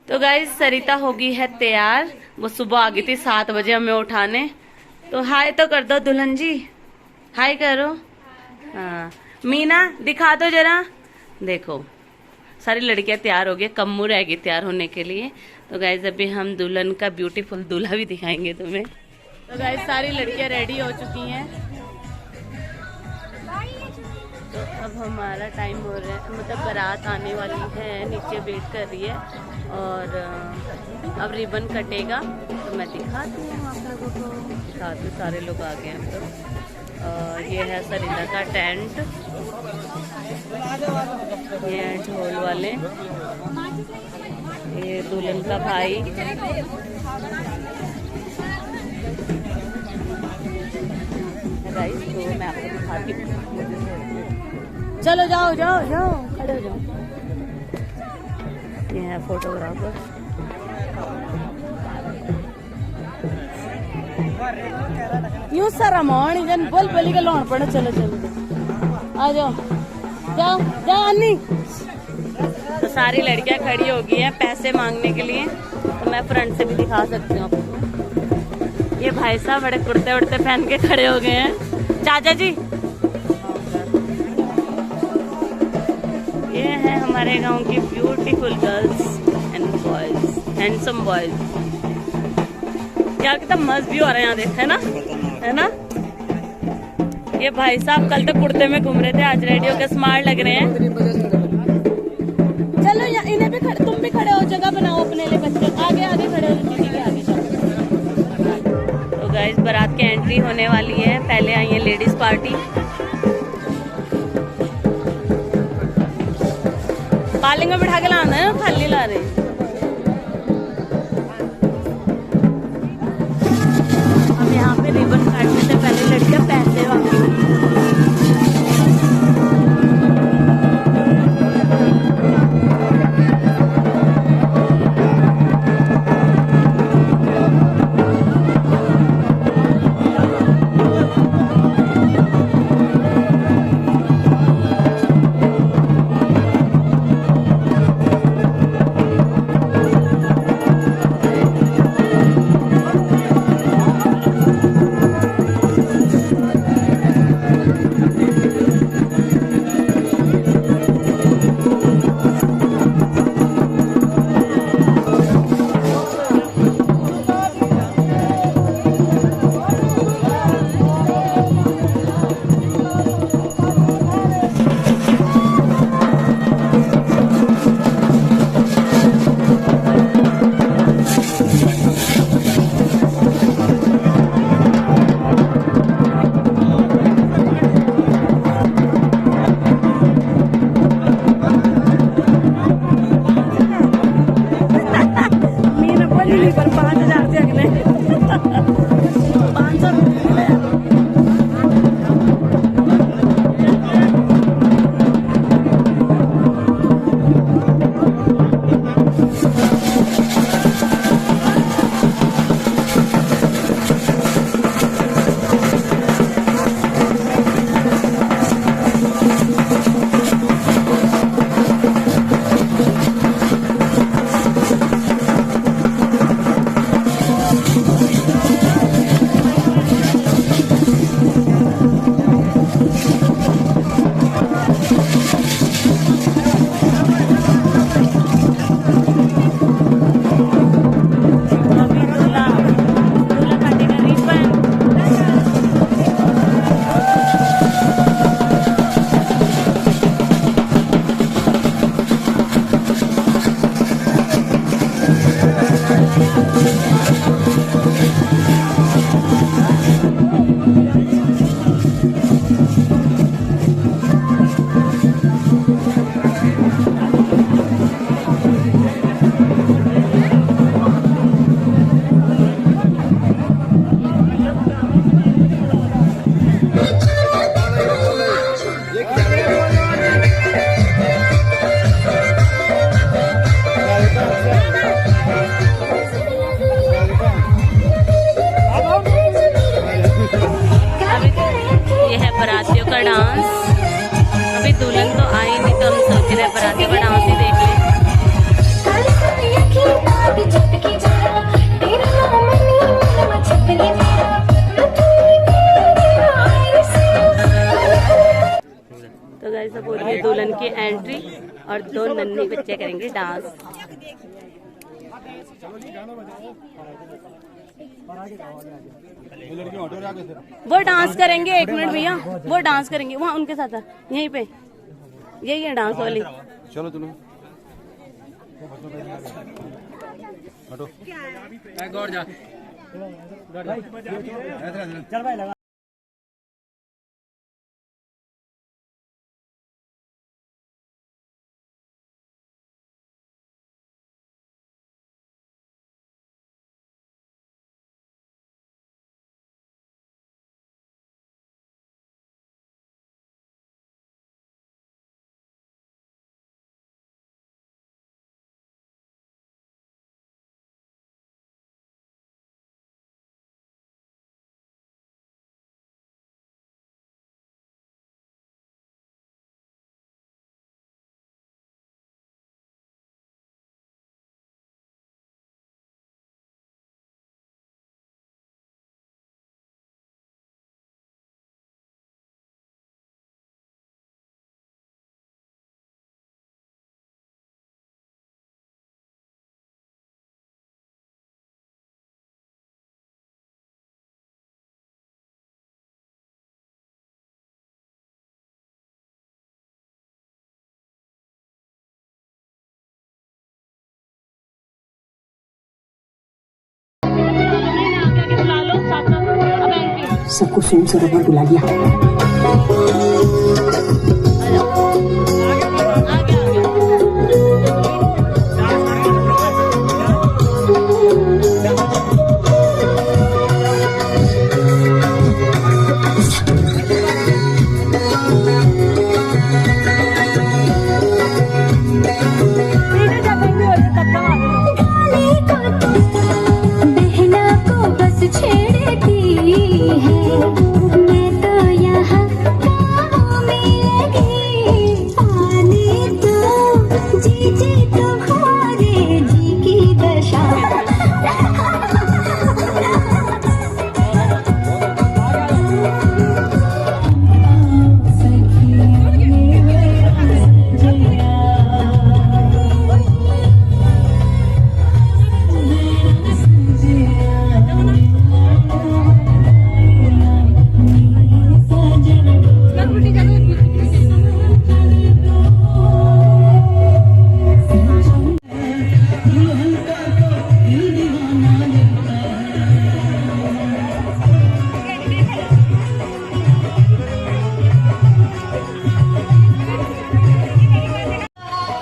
तो गाइस सरिता होगी है तैयार। वो सुबह आ गई थी 7 बजे हमें उठाने। तो हाय तो कर दो दुल्हन जी, हाय करो। हाँ मीना दिखा दो जरा। देखो सारी लड़कियां तैयार हो गई, कम्मू रह गई तैयार होने के लिए। तो गाइस अभी हम दुल्हन का ब्यूटीफुल दूल्हा भी दिखाएंगे तुम्हें। तो गाइस सारी लड़कियां रेडी हो चुकी हैं। तो अब हमारा टाइम हो रहा है, मतलब बारात आने वाली है, नीचे वेट कर रही है और अब रिबन कटेगा। तो मैं दिखाती हूँ आप लोगों को, दिखाती हूँ। सारे लोग आ गए हैं। तो ये है सरिता का टेंट, ये है ढोल वाले, ये दुल्हन का भाई, राइस। तो मैं आपको दिखाती हूँ। चलो जाओ जाओ जाओ, खड़े हो जाओ। ये है फोटोग्राफर। यूं सारा मान जन बोल बोली के लौन पड़े। चलो चलो आ जाओ, जाओ जाओ अन्नी। तो सारी लड़कियां खड़ी हो गई हैं पैसे मांगने के लिए। तो मैं फ्रंट से भी दिखा सकती हूँ आपको। ये भाई साहब बड़े कुर्ते उड़ते पहन के खड़े हो गए हैं। चाचा जी ये है हमारे गांव की beautiful girls and boys, handsome boys. यार कितना मस्त व्यू आ रहा है यहाँ, देख है ना। ये भाई साहब कल तक कुर्ते में घूम रहे थे, आज रेडी होकर स्मार्ट लग रहे हैं। चलो इन्हें भी तुम भी खड़े हो, जगह बनाओ अपने लिए। बच्चे आगे आगे खड़े हो, दीदी के आगे चलो। तो गाइस बारात की एंट्री होने वाली है। पहले आई है लेडीज पार्टी। पालिंग में बिठा के लाना है, खाली ला रहे। अब यहाँ पे रिबन काटने से पहले लड़कियां पैसे मांगेंगी। पर 5,000 से अगले 500 और 2 नन्ही बच्चे करेंगे डांस। वो डांस करेंगे, 1 मिनट भैया, वो डांस करेंगे वहाँ उनके साथ, यहीं पे, यही है डांस वाली। चलो चलो हटो गौर जा चल भाई लगा। सबको स्वयं सरोवर बुला लिया।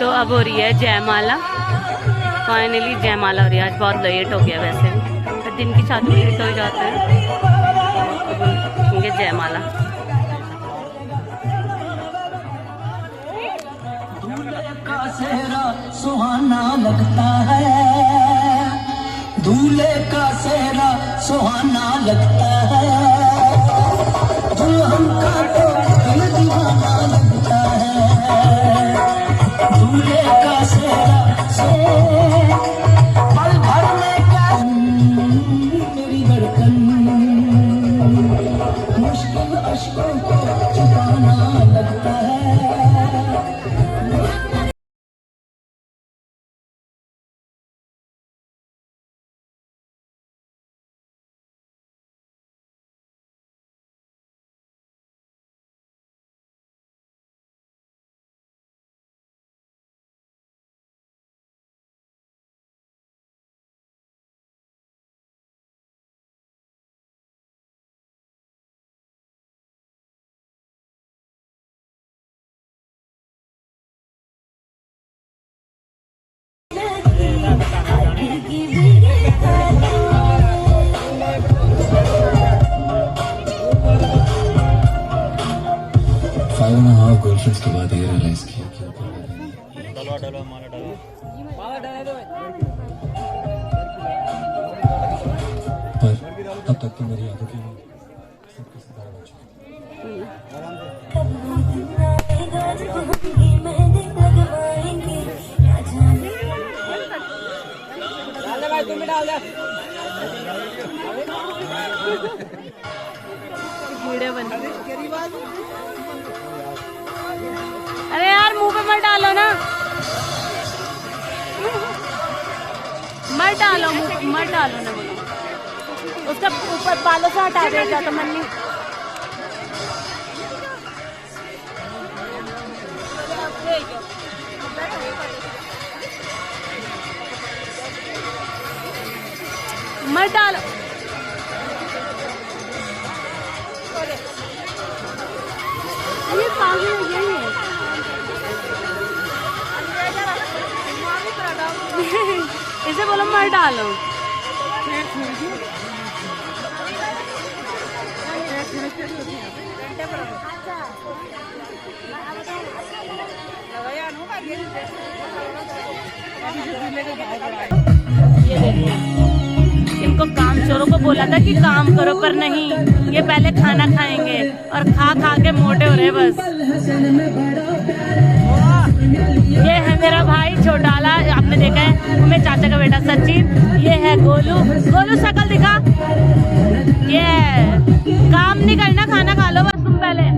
तो अब हो रही है जयमाला, फाइनली जयमाला हो रही है। आज बहुत लेट हो गया, वैसे भी दिन की शादी लेट हो जाते हैं। ये जयमाला सुहाना लगता है, दूल्हे का सेहरा सुहाना लगता है, दुल्हन का तो दिल दीवाना लगता है, दूल्हे का सेहरा से पल भर में क्या मेरी धड़कन, मुश्किल अश्कों को छुपाना लगता है। गर्लफ्रेंड्स के बाद ये रियलाइज किया कि पर अब तक की मेरी आदत है सबके सुधार हो अरे यार मुंह पे मत डालो ना। मत डालो मत डालो ना बोलो, उसका ऊपर बालों से हटा देगा तो मन नहीं। मत डालो, ये पागल हो गया है। इसे बोलो मत डालो। ये देखो, इनको काम चोरों को बोला था कि काम करो, पर नहीं, ये पहले खाना खाएंगे और खा खा के मोटे हो रहे बस। ये है मेरा भाई छोटाला, आपने देखा है, वो मेरे चाचा का बेटा सचिन। ये है गोलू, गोलू शकल दिखा। ये काम नहीं करना, खाना खा लो बस तुम पहले।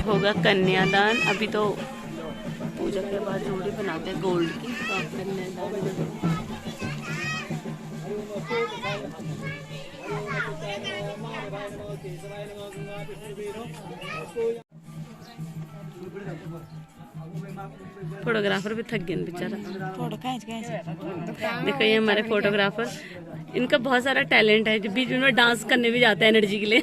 होगा कन्यादान। अभी तो पूजा के बाद जोड़ी बनाते हैं गोल्ड की, तो आप कन्यादान फोटोग्राफर भी थक गए बेचारा। देखो ये हमारे फोटोग्राफर, इनका बहुत सारा टैलेंट है, बीच में डांस करने भी जाते हैं एनर्जी के लिए।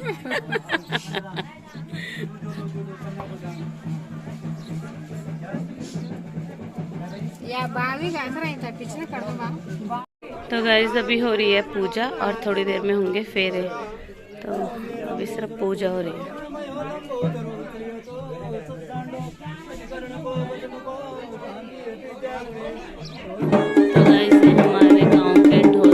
तो गाइस अभी हो रही है पूजा और थोड़ी देर में होंगे फेरे, तो अभी सिर्फ पूजा हो रही है। तो गाइस हमारे गांव के ढोल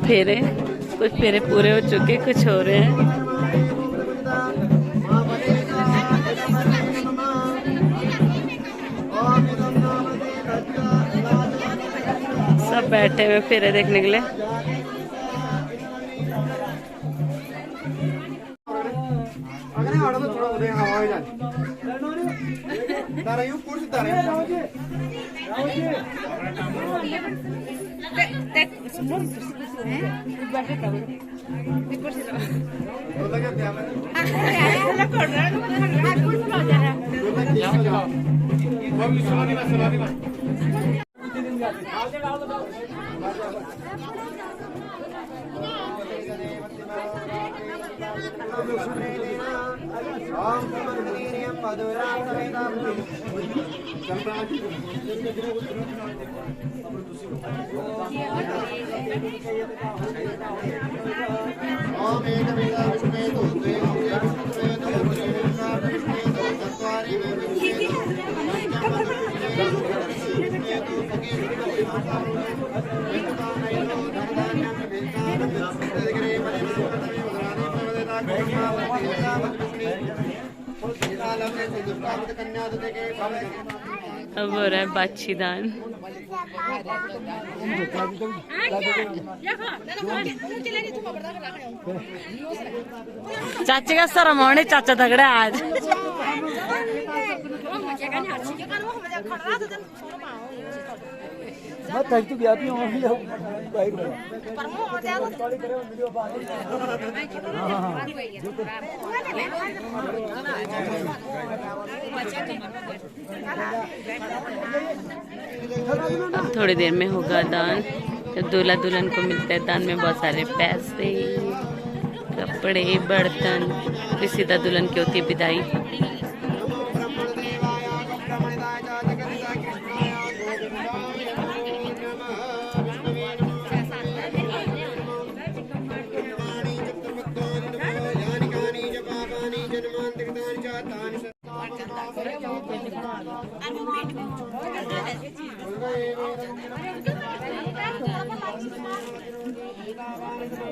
फेरे, कुछ फेरे पूरे हो चुके, कुछ हो रहे हैं। सब बैठे हुए फेरे देखने के लिए। अब हो रहा है बाछीदान। चाचे का सरमाने चाचा तगड़ा आज। अब थोड़ी देर में होगा दान, जब दूल्हा दुल्हन को मिलते हैं दान में बहुत सारे पैसे, कपड़े, बर्तन। फिर सीधा दुल्हन की होती है विदाई।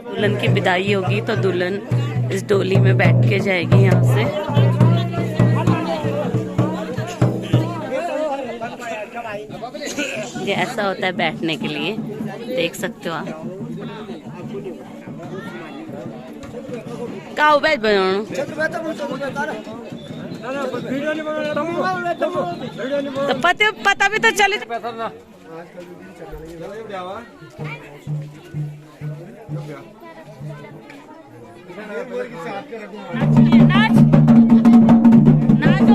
दुल्हन की विदाई होगी तो दुल्हन इस डोली में बैठ के जाएगी यहाँ से। ये ऐसा होता है बैठने के लिए, देख सकते हो आप। का बैठ बनाओ तो पता भी तो चले। नाच नाच